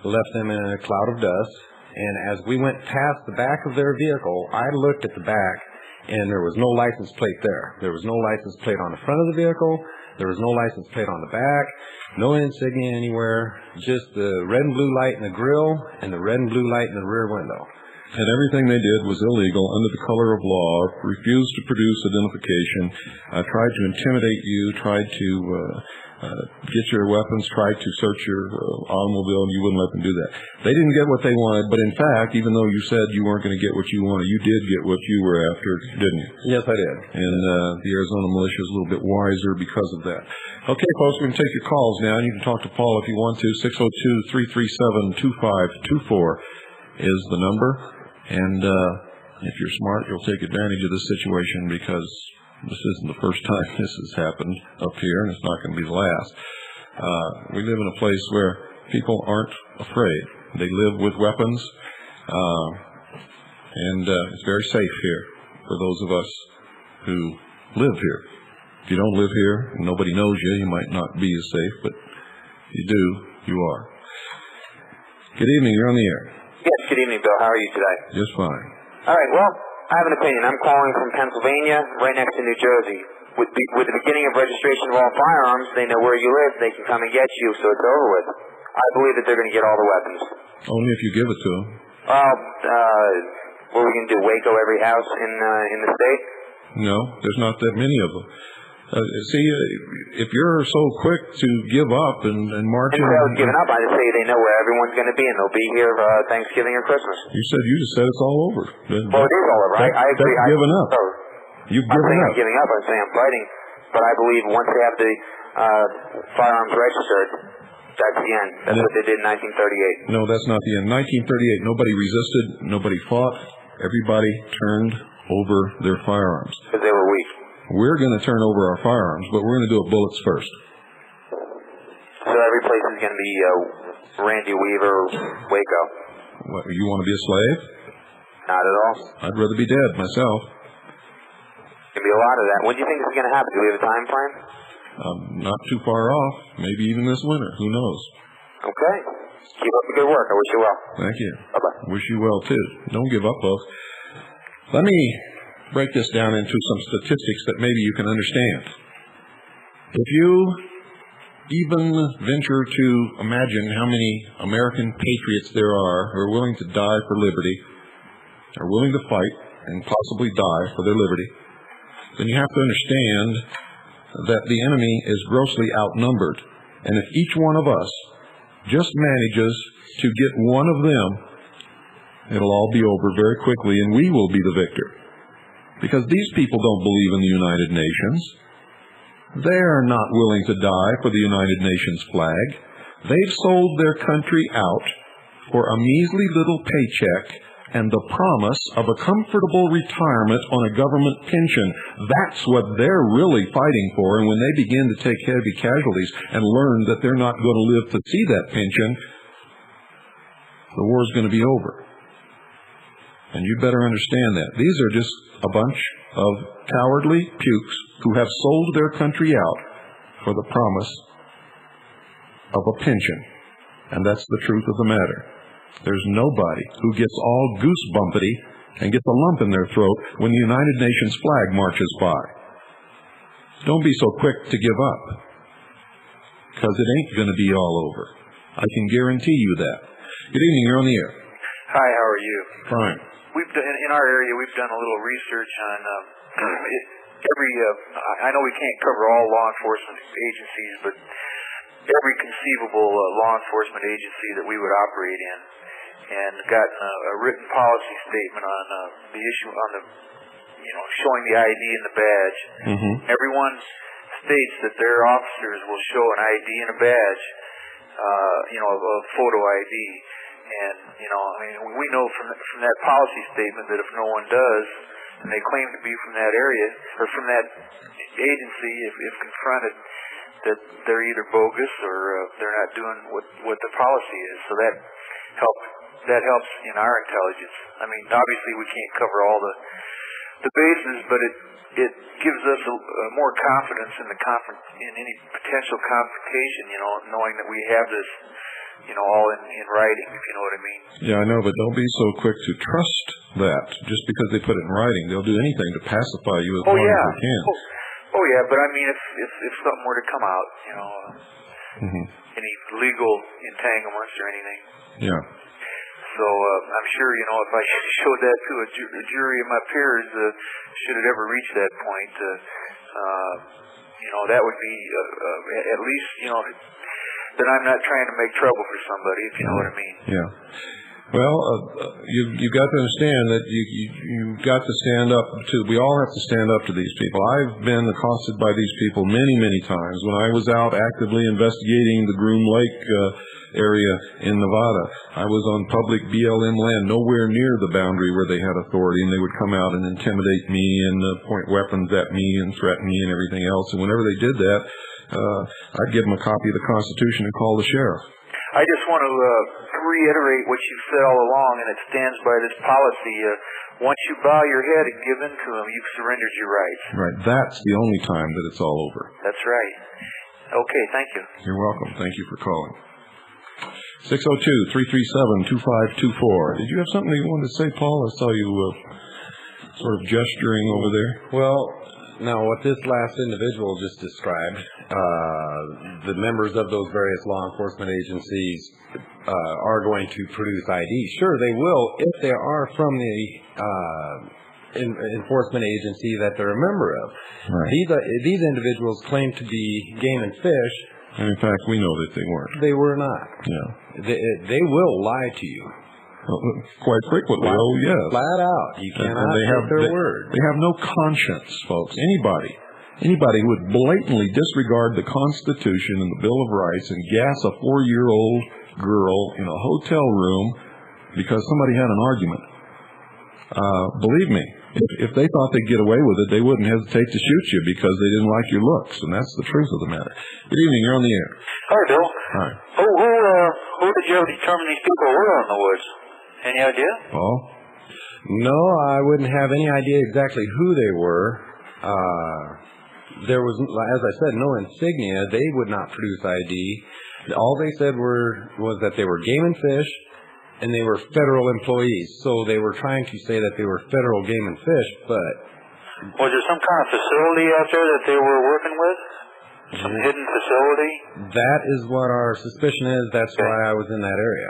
left them in a cloud of dust. And as we went past the back of their vehicle, I looked at the back, and there was no license plate there. There was no license plate on the front of the vehicle. There was no license plate on the back, no insignia anywhere, just the red and blue light in the grill and the red and blue light in the rear window. And everything they did was illegal under the color of law, refused to produce identification, tried to intimidate you, tried to get your weapons, tried to search your automobile, and you wouldn't let them do that. They didn't get what they wanted, but in fact, even though you said you weren't going to get what you wanted, you did get what you were after, didn't you? Yes, I did. And the Arizona militia is a little bit wiser because of that. Okay, folks, we're going to take your calls now. You can talk to Paul if you want to. 602-337-2524 is the number. And if you're smart, you'll take advantage of this situation, because this isn't the first time this has happened up here, and it's not going to be the last. We live in a place where people aren't afraid. They live with weapons, and it's very safe here for those of us who live here. If you don't live here and nobody knows you, you might not be as safe, but if you do, you are. Good evening. You're on the air. Yes, good evening, Bill. How are you today? Just fine. All right, well, I have an opinion. I'm calling from Pennsylvania, right next to New Jersey. With the beginning of registration of all firearms, they know where you live. They can come and get you, so it's over with. I believe that they're going to get all the weapons. Only if you give it to them. Well, what are we going to do, Waco every house in the state? No, there's not that many of them. See, if you're so quick to give up and march in... Instead of giving up, I just say they know where everyone's going to be, and they'll be here Thanksgiving or Christmas. You just said it's all over. Well, it is all over. I agree. That's giving up. You've given up. I'm giving up. I'm saying I'm fighting. But I believe once they have the firearms registered, that's the end. That's what they did in 1938. No, that's not the end. 1938, nobody resisted. Nobody fought. Everybody turned over their firearms. Because they were weak. We're going to turn over our firearms, but we're going to do it bullets first. So every place is going to be Randy Weaver, Waco. What, you want to be a slave? Not at all. I'd rather be dead myself. Going to be a lot of that. When do you think this is going to happen? Do we have a time frame? Not too far off. Maybe even this winter. Who knows? Okay. Keep up the good work. I wish you well. Thank you. Bye-bye. Wish you well, too. Don't give up, folks. Let me break this down into some statistics that maybe you can understand. If you even venture to imagine how many American patriots there are who are willing to die for liberty, are willing to fight and possibly die for their liberty, then you have to understand that the enemy is grossly outnumbered. And if each one of us just manages to get one of them, it'll all be over very quickly, and we will be the victor. Because these people don't believe in the United Nations. They are not willing to die for the United Nations flag. They've sold their country out for a measly little paycheck and the promise of a comfortable retirement on a government pension. That's what they're really fighting for. And when they begin to take heavy casualties and learn that they're not going to live to see that pension, the war's going to be over. And you better understand that. These are just a bunch of cowardly pukes who have sold their country out for the promise of a pension. And that's the truth of the matter. There's nobody who gets all goosebumpity and gets a lump in their throat when the United Nations flag marches by. Don't be so quick to give up, because it ain't going to be all over. I can guarantee you that. Good evening, you're on the air. Hi, how are you? Fine. We've done, in our area, we've done a little research on I know we can't cover all law enforcement agencies, but every conceivable law enforcement agency that we would operate in, and gotten a written policy statement on the issue on the, showing the ID and the badge. Mm-hmm. Everyone states that their officers will show an ID and a badge, a photo ID. And, we know from that policy statement that if no one does, and they claim to be from that area, or from that agency, if confronted, that they're either bogus or they're not doing what the policy is. So that helps in our intelligence. I mean, obviously we can't cover all the bases, but it gives us more confidence in any potential confrontation, knowing that we have this, all in writing, if you know what I mean. Yeah, I know, but don't be so quick to trust that just because they put it in writing. They'll do anything to pacify you as long as they can. Oh yeah, but I mean, if something were to come out, any legal entanglements or anything. Yeah. So I'm sure, if I showed that to a jury of my peers, should it ever reach that point, that would be at least, that I'm not trying to make trouble for somebody, if you know what I mean. Yeah. Well, you've got to understand that you've got to stand up to. We all have to stand up to these people. I've been accosted by these people many, many times when I was out actively investigating the Groom Lake area in Nevada. I was on public BLM land, nowhere near the boundary where they had authority, and they would come out and intimidate me and point weapons at me and threaten me and everything else. And whenever they did that, I'd give them a copy of the Constitution and call the sheriff. I just want to reiterate what you've said all along, and it stands by this policy. Once you bow your head and give in to them, you've surrendered your rights. Right. That's the only time that it's all over. That's right. Okay, thank you. You're welcome. Thank you for calling. 602-337-2524. Did you have something you wanted to say, Paul? I saw you sort of gesturing over there. Well, now what this last individual just described, the members of those various law enforcement agencies are going to produce ID. Sure, they will if they are from the enforcement agency that they're a member of. Right. These individuals claim to be game and fish. And in fact, we know that they weren't. They were not. Yeah. They will lie to you. Quite frequently, yes. Flat out. You cannot take their word. They have no conscience, folks. Anybody who would blatantly disregard the Constitution and the Bill of Rights and gas a 4-year-old girl in a hotel room because somebody had an argument, believe me, if they thought they'd get away with it, they wouldn't hesitate to shoot you because they didn't like your looks, and that's the truth of the matter. Good evening. You're on the air. Hi, Bill. Hi. Who did you determine these people were in the woods? Any idea? Paul? No, I wouldn't have any idea exactly who they were. There was, as I said, no insignia. They would not produce ID. All they said was that they were game and fish, and they were federal employees. So they were trying to say that they were federal game and fish, but... Was there some kind of facility out there that they were working with? Some hidden facility? That is what our suspicion is. That's why I was in that area.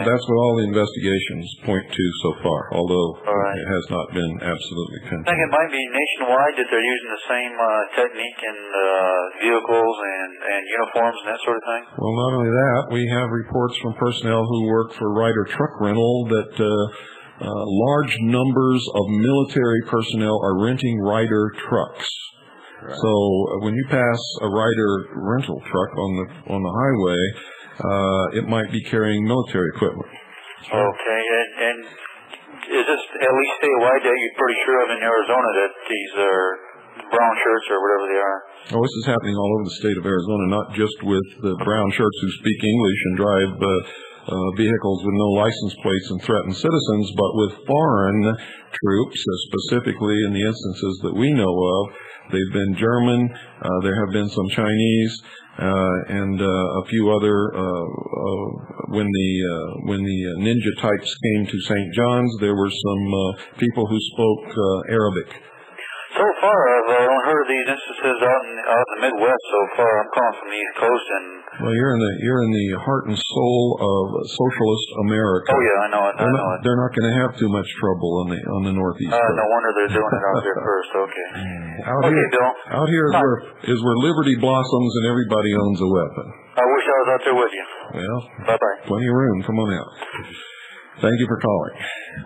That's what all the investigations point to so far, although it has not been absolutely confirmed. I think it might be nationwide that they're using the same technique in vehicles and uniforms and that sort of thing. Well, not only that, we have reports from personnel who work for Ryder Truck Rental that large numbers of military personnel are renting Ryder trucks. Right. So when you pass a Ryder rental truck on the highway, it might be carrying military equipment. Okay, and is this at least statewide that you're pretty sure of in Arizona that these are brown shirts or whatever they are? Oh, this is happening all over the state of Arizona, not just with the brown shirts who speak English and drive vehicles with no license plates and threaten citizens, but with foreign troops, specifically in the instances that we know of. They've been German, there have been some Chinese, and a few other, when the ninja types came to St. John's, there were some people who spoke Arabic. So so far, I've only heard of these instances out in the Midwest so far. I'm calling from the East Coast, and well, you're in the heart and soul of socialist America. Oh yeah, I know it. They're not going to have too much trouble on the Northeast coast. No wonder they're doing it out there first. Okay. Bill. Out here is where liberty blossoms and everybody owns a weapon. I wish I was out there with you. Well, bye-bye. Plenty of room. Come on out. Thank you for calling.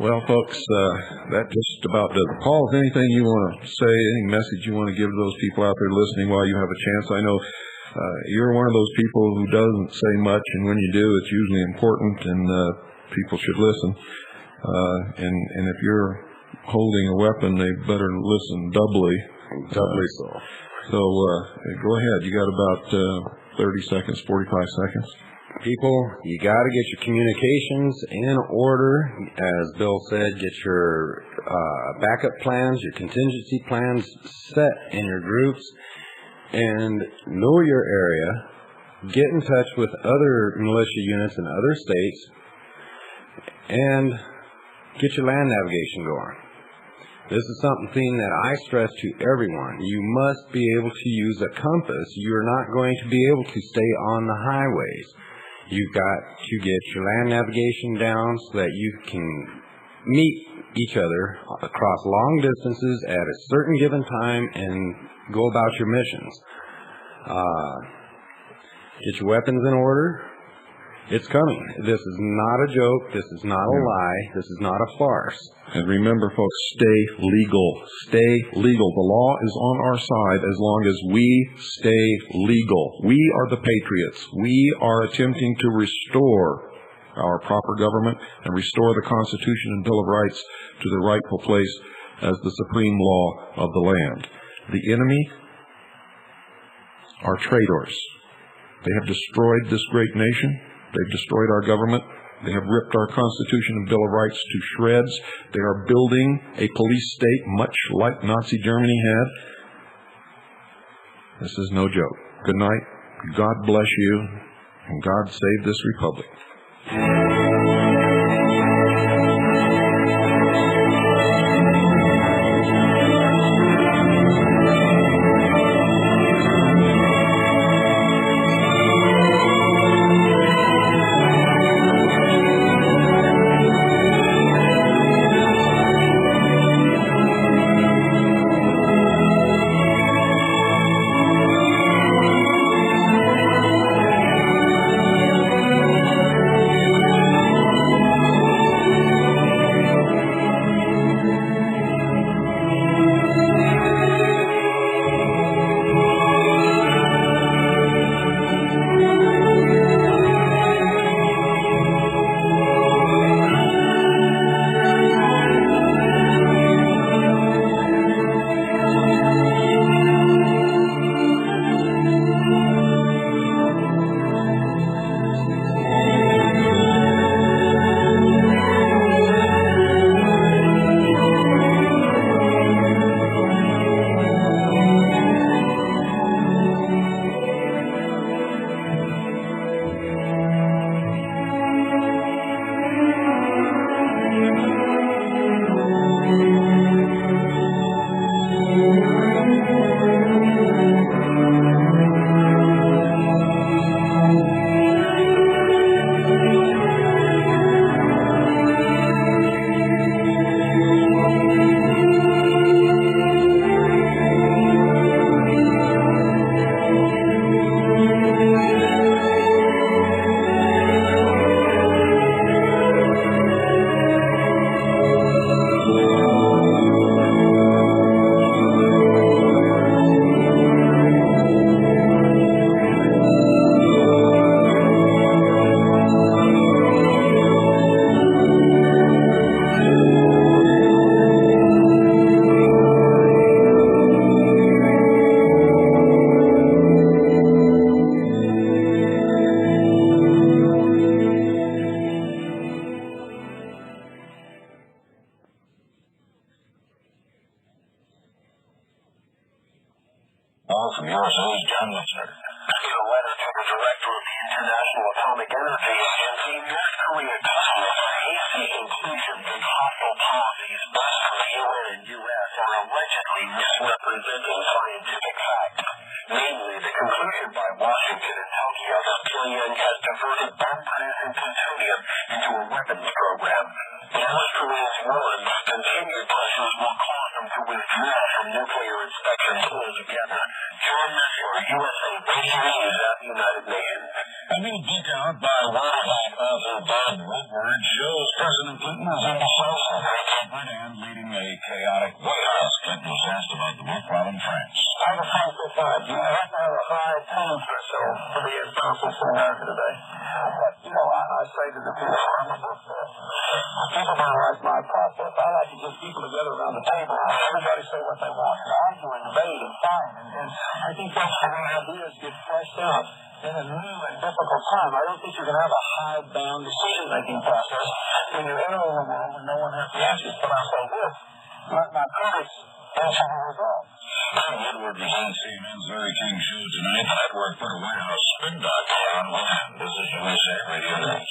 Well, folks, that just about does it. Paul, is anything you want to say, any message you want to give to those people out there listening while you have a chance? I know you're one of those people who doesn't say much, and when you do, it's usually important, and people should listen. And if you're holding a weapon, they better listen doubly. Doubly so. So go ahead. You got about 30 seconds, 45 seconds. People, you got to get your communications in order. As Bill said, get your backup plans, your contingency plans set in your groups, and know your area. Get in touch with other militia units in other states, and get your land navigation going. This is something that I stress to everyone. You must be able to use a compass. You're not going to be able to stay on the highways. You've got to get your land navigation down so that you can meet each other across long distances at a certain given time and go about your missions. Get your weapons in order. It's coming. This is not a joke. This is not a lie. This is not a farce. And remember, folks, stay legal. Stay legal. The law is on our side as long as we stay legal. We are the patriots. We are attempting to restore our proper government and restore the Constitution and Bill of Rights to the rightful place as the supreme law of the land. The enemy are traitors. They have destroyed this great nation. They've destroyed our government. They have ripped our Constitution and Bill of Rights to shreds. They are building a police state much like Nazi Germany had. This is no joke. Good night. God bless you. And God save this republic. From USA's John Listener. In a letter to the director of the International Atomic Energy Agency, North Korea classifies the conclusion that hostile policies, both from the UN and U.S., are allegedly misrepresenting scientific fact. Namely, the conclusion by Washington and Tokyo that Pyongyang has diverted bomb-producing plutonium into a weapons program. North Korea's one, continued pressures will cause them to withdraw from nuclear inspections altogether. John Messler, USA Radio News at the United Nations. A new book out by wildlife author Bob Woodward shows President Clinton is in the South Africa and leading a chaotic White House. Clinton was asked about the book while in France. I have a time for five. You have to have a 5 times or so to be responsible for America today. But, I say to the people, I'm a book for people don't like my process. I like to get people together around the table and everybody say what they want. And argue and debate and fight. And I think that's how ideas get fleshed out in a new and difficult time. I don't think you can have a high-bound decision-making process when you're entering a world where no one has the answers. But I'll say this, let my critics answer the results. Bob Woodward was on CNN's Larry King show tonight. The network put a White House spin doctor on land. This is USA Radio News.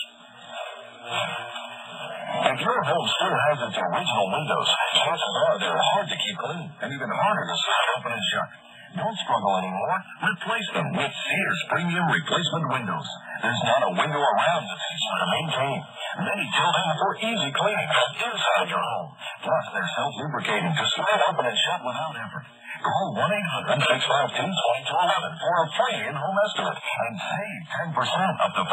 If your home still has its original windows, chances are they're hard to keep clean and even harder to slide open and shut. Don't struggle anymore. Replace them with Sears Premium Replacement Windows. There's not a window around that's easier to maintain. Many built in for easy cleaning inside your home. Plus, they're self-lubricating to slide open and shut without effort. Call 1-800-652-2211 for a free in-home estimate and save 10% up to $500.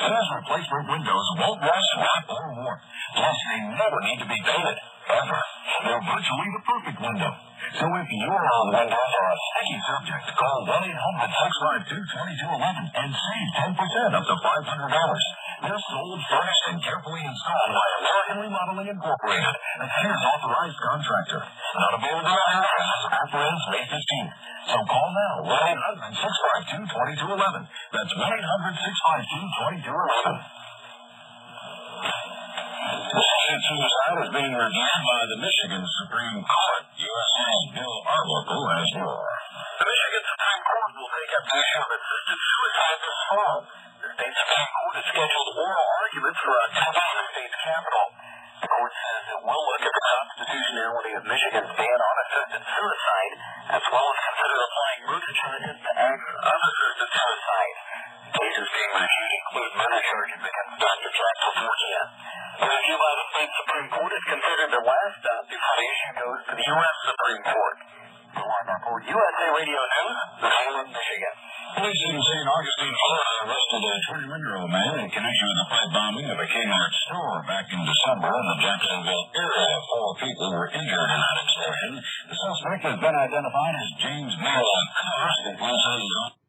Sears replacement windows won't rust, rot, or warp. Plus, they never need to be painted, ever. They're virtually the perfect window. So if your windows are a sticky subject, call 1-800-652-2211 and save 10% up to $500. They're sold, furnished, and carefully installed by American Remodeling Incorporated, a Sears authorized contractor. Not available after ends May 15th. So call now, 1-800-652-2211. That's 1-800-652-2211. The Senate suicide is being reviewed by the Michigan Supreme Court. USA's Bill Arbuckle has more. The Michigan Supreme Court will take up the issue of assisted suicide this fall. The state Supreme Court has scheduled oral arguments for October in the state's capital. The court says it will look at the constitutionality of Michigan's ban on assisted suicide, as well as consider applying murder charges to acts of assisted suicide. Cases being reviewed include murder charges against Dr. Jack Laforgia. The review by the state Supreme Court is considered the last stop before the issue goes to the U.S. Supreme Court. For USA Radio News, Salem, Michigan. Police in St. Augustine, Florida, arrested a 21-year-old man in connection with the fight bombing of a Kmart store back in December in the Jacksonville area. 4 people were injured in that explosion. The suspect has been identified as James Bell. Police says